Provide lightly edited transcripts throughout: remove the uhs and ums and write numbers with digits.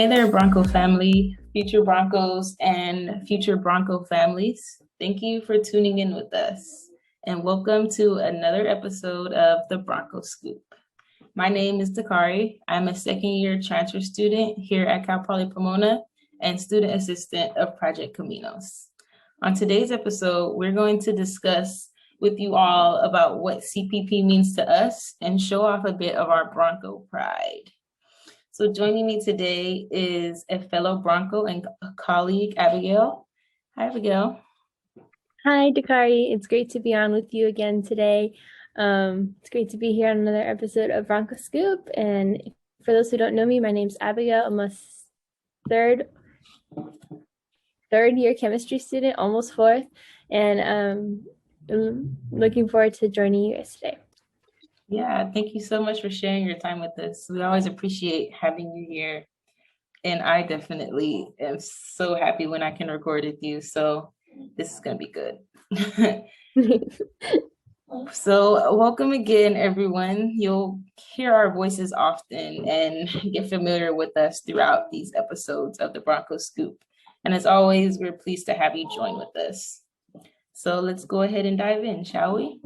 Hey there, Bronco family, future Broncos and future Bronco families. Thank you for tuning in with us and welcome to another episode of the Bronco Scoop. My name is Dakari. I'm a second year transfer student here at Cal Poly Pomona and student assistant of Project Caminos. On today's episode, we're going to discuss with you all about what CPP means to us and show off a bit of our Bronco pride. So joining me today is a fellow Bronco and colleague, Abigail. Hi, Abigail. Hi, Dakari. It's great to be on with you again today. It's great to be here on another episode of Bronco Scoop. And for those who don't know me, my name's Abigail. I'm a third year chemistry student, almost fourth, and I'm looking forward to joining you guys today. Yeah, thank you so much for sharing your time with us. We always appreciate having you here. And I definitely am so happy when I can record with you. So this is going to be good. So welcome again, everyone. You'll hear our voices often and get familiar with us throughout these episodes of the Bronco Scoop. And as always, we're pleased to have you join with us. So let's go ahead and dive in, shall we?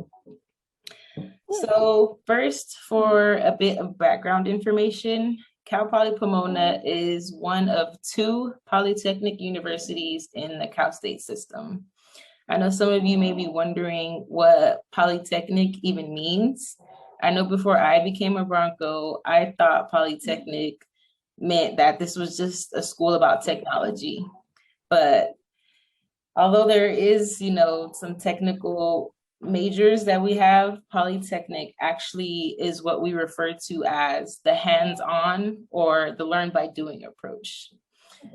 So first, for a bit of background information, Cal Poly Pomona is one of two polytechnic universities in the Cal State system. I know some of you may be wondering what polytechnic even means. I know before I became a Bronco, I thought polytechnic meant that this was just a school about technology. But although there is, some technical majors that we have, polytechnic actually is what we refer to as the hands-on or the learn by doing approach.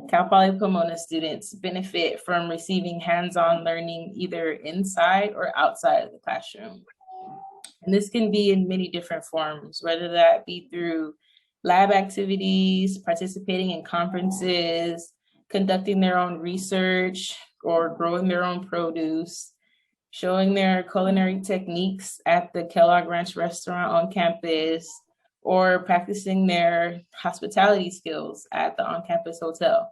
Cal Poly Pomona students benefit from receiving hands-on learning either inside or outside of the classroom. And this can be in many different forms, whether that be through lab activities, participating in conferences, conducting their own research, or growing their own produce, showing their culinary techniques at the Kellogg Ranch restaurant on campus, or practicing their hospitality skills at the on-campus hotel,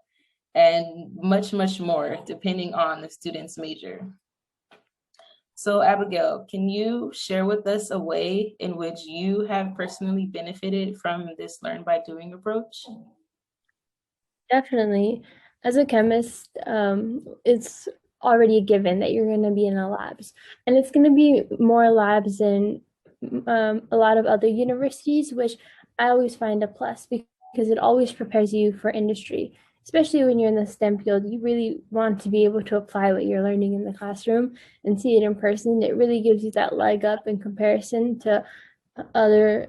and much, much more, depending on the student's major. So Abigail, can you share with us a way in which you have personally benefited from this learn by doing approach? Definitely. As a chemist, it's already a given that you're going to be in the labs. And it's going to be more labs than a lot of other universities, which I always find a plus because it always prepares you for industry. Especially when you're in the STEM field, you really want to be able to apply what you're learning in the classroom and see it in person. It really gives you that leg up in comparison to other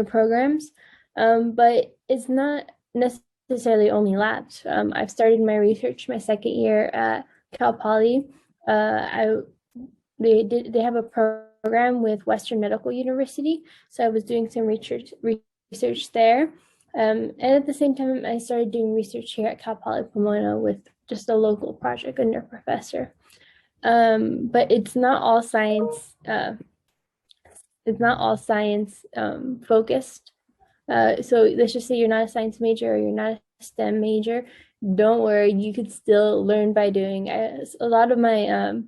programs. But it's not necessarily only labs. I've started my research my second year at Cal Poly. They have a program with Western Medical University, so I was doing some research there. And at the same time, I started doing research here at Cal Poly Pomona with just a local project under a professor. But it's not all science. It's not all science focused. So let's just say you're not a science major or you're not a STEM major. Don't worry, you could still learn by doing. A lot of my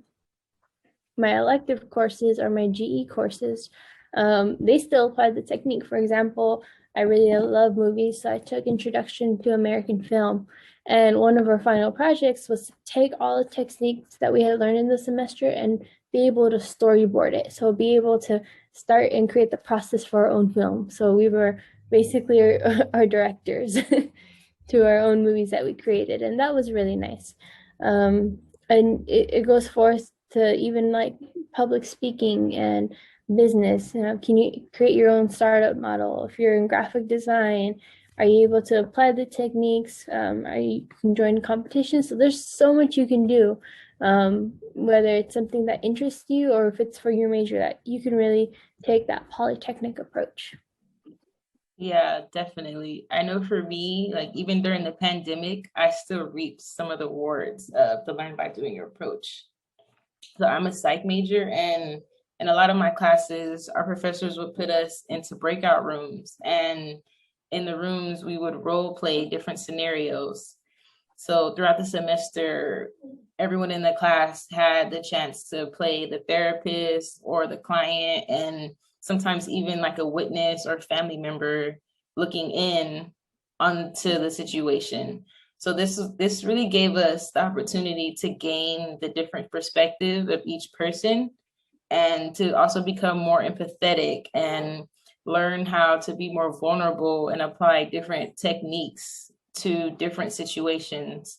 elective courses or my GE courses, they still apply the technique. For example, I really love movies, so I took Introduction to American Film. And one of our final projects was to take all the techniques that we had learned in the semester and be able to storyboard it. So be able to start and create the process for our own film. So we were basically our directors to our own movies that we created. And that was really nice. And it goes forth to even like public speaking and business. Can you create your own startup model? If you're in graphic design, are you able to apply the techniques? Are you can join competitions? So there's so much you can do, whether it's something that interests you or if it's for your major that you can really take that polytechnic approach. Yeah, definitely. I know for me, like even during the pandemic, I still reaped some of the rewards of the learn by doing your approach. So I'm a psych major, and in a lot of my classes, our professors would put us into breakout rooms and in the rooms, we would role play different scenarios. So throughout the semester, everyone in the class had the chance to play the therapist or the client, and sometimes even like a witness or family member looking in onto the situation. So this really gave us the opportunity to gain the different perspective of each person, and to also become more empathetic and learn how to be more vulnerable and apply different techniques to different situations.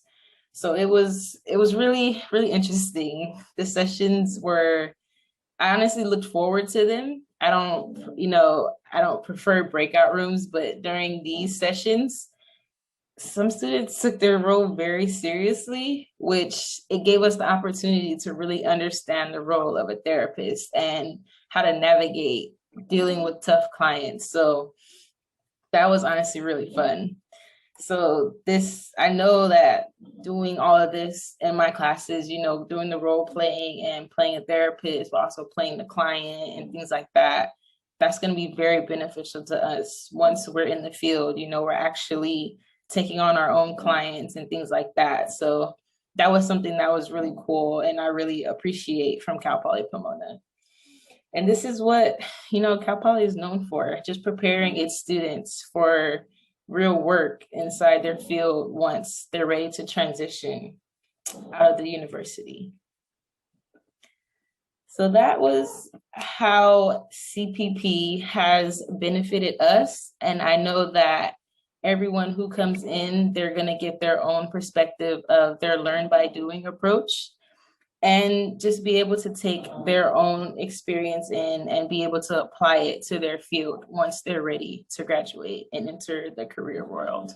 So it was really interesting. The sessions were, I honestly looked forward to them. I don't prefer breakout rooms, but during these sessions, some students took their role very seriously, which it gave us the opportunity to really understand the role of a therapist and how to navigate dealing with tough clients. So that was honestly really fun. So I know that doing all of this in my classes, doing the role playing and playing a therapist, but also playing the client and things like that, that's going to be very beneficial to us once we're in the field. We're actually taking on our own clients and things like that. So that was something that was really cool, and I really appreciate from Cal Poly Pomona. And this is what, Cal Poly is known for, just preparing its students for real work inside their field once they're ready to transition out of the university. So that was how CPP has benefited us. And I know that everyone who comes in, they're going to get their own perspective of their learn by doing approach, and just be able to take their own experience in and be able to apply it to their field once they're ready to graduate and enter the career world.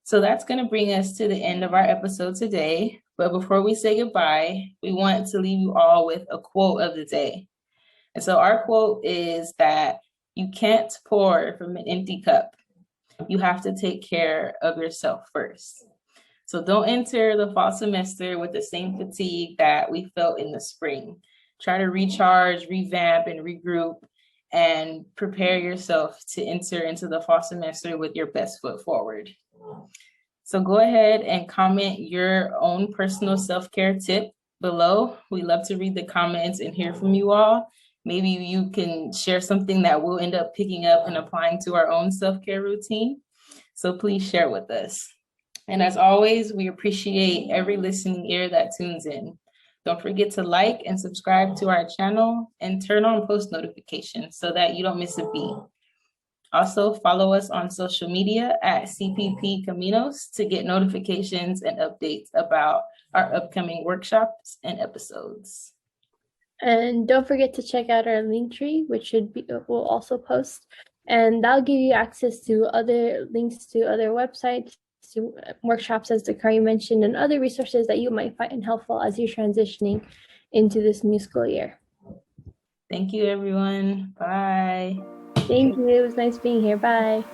So that's going to bring us to the end of our episode today. But before we say goodbye, we want to leave you all with a quote of the day. And so our quote is that you can't pour from an empty cup. You have to take care of yourself first. So don't enter the fall semester with the same fatigue that we felt in the spring. Try to recharge, revamp, and regroup, and prepare yourself to enter into the fall semester with your best foot forward. So go ahead and comment your own personal self-care tip below. We love to read the comments and hear from you all. Maybe you can share something that we'll end up picking up and applying to our own self-care routine. So please share with us. And as always, we appreciate every listening ear that tunes in. Don't forget to like and subscribe to our channel and turn on post notifications so that you don't miss a beat. Also, follow us on social media at CPP Caminos to get notifications and updates about our upcoming workshops and episodes. And don't forget to check out our link tree, which we'll also post. And that'll give you access to other links to other websites, to workshops, as Dakari mentioned, and other resources that you might find helpful as you're transitioning into this new school year. Thank you, everyone. Bye. Thank you. It was nice being here. Bye.